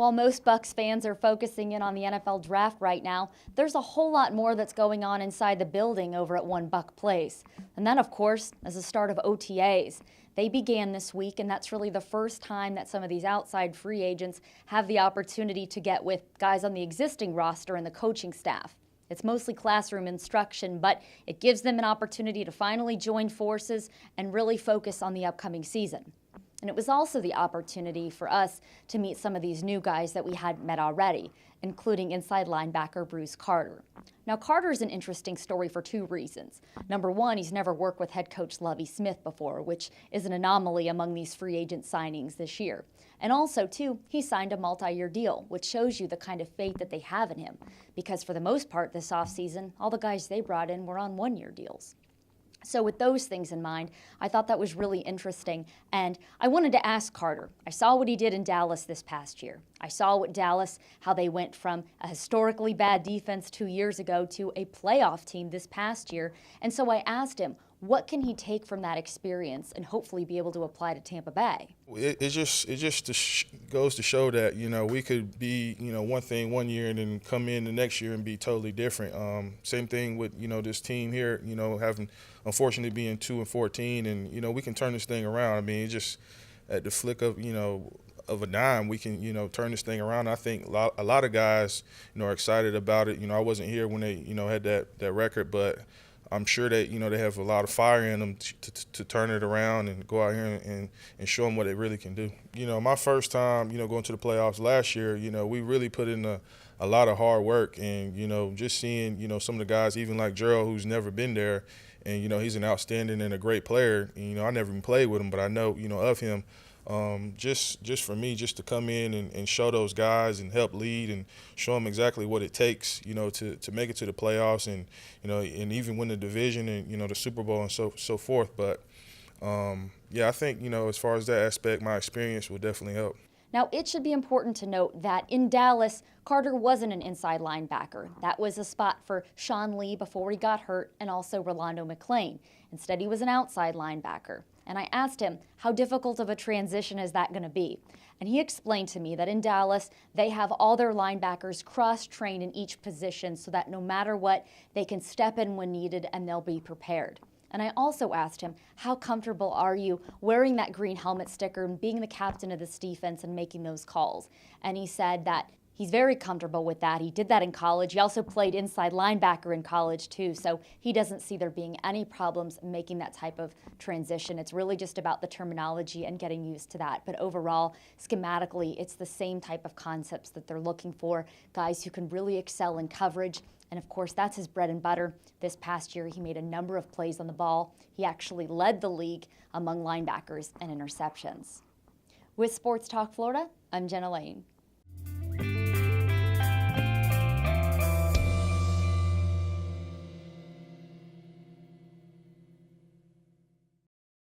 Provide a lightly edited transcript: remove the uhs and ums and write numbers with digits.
While most Bucs fans are focusing in on the NFL draft right now, there's a whole lot more that's going on inside the building over at One Buc Place. And then, of course, is the start of OTAs. They began this week, and that's really the first time that some of these outside free agents have the opportunity to get with guys on the existing roster and the coaching staff. It's mostly classroom instruction, but it gives them an opportunity to finally join forces and really focus on the upcoming season. And it was also the opportunity for us to meet some of these new guys that we hadn't met already, including inside linebacker Bruce Carter. Now, Carter's an interesting story for two reasons. Number one, he's never worked with head coach Lovie Smith before, which is an anomaly among these free agent signings this year. And also, too, he signed a multi-year deal, which shows you the kind of faith that they have in him. Because for the most part this offseason, all the guys they brought in were on one-year deals. So with those things in mind, I thought that was really interesting, and I wanted to ask Carter. I saw what he did in Dallas this past year. I saw what Dallas, how they went from a historically bad defense 2 years ago to a playoff team this past year, and so I asked him, what can he take from that experience and hopefully be able to apply to Tampa Bay? It just goes to show that, we could be, one thing one year and then come in the next year and be totally different. Same thing with, this team here, having unfortunately being 2-14, and, we can turn this thing around. I mean, it just at the flick of, of a dime, we can, turn this thing around. I think a lot of guys, are excited about it. I wasn't here when they, had that record, but I'm sure that, they have a lot of fire in them to turn it around and go out here and show them what they really can do. My first time, going to the playoffs last year, we really put in a lot of hard work, and, just seeing, some of the guys, even like Gerald, who's never been there, and, he's an outstanding and a great player. And, I never even played with him, but I know, of him. Just for me, just to come in and show those guys and help lead and show them exactly what it takes, to make it to the playoffs and, and even win the division and, the Super Bowl and so forth. But, yeah, I think, as far as that aspect, my experience will definitely help. Now, it should be important to note that in Dallas, Carter wasn't an inside linebacker. That was a spot for Sean Lee before he got hurt, and also Rolando McClain. Instead, he was an outside linebacker. And I asked him, how difficult of a transition is that going to be? And he explained to me that in Dallas, they have all their linebackers cross-trained in each position so that no matter what, they can step in when needed and they'll be prepared. And I also asked him, how comfortable are you wearing that green helmet sticker and being the captain of this defense and making those calls? And he said that he's very comfortable with that. He did that in college. He also played inside linebacker in college too, so he doesn't see there being any problems making that type of transition. It's really just about the terminology and getting used to that. But overall, schematically, it's the same type of concepts that they're looking for, guys who can really excel in coverage. And of course, that's his bread and butter. This past year, he made a number of plays on the ball. He actually led the league among linebackers and interceptions. With Sports Talk Florida, I'm Jenna Lane.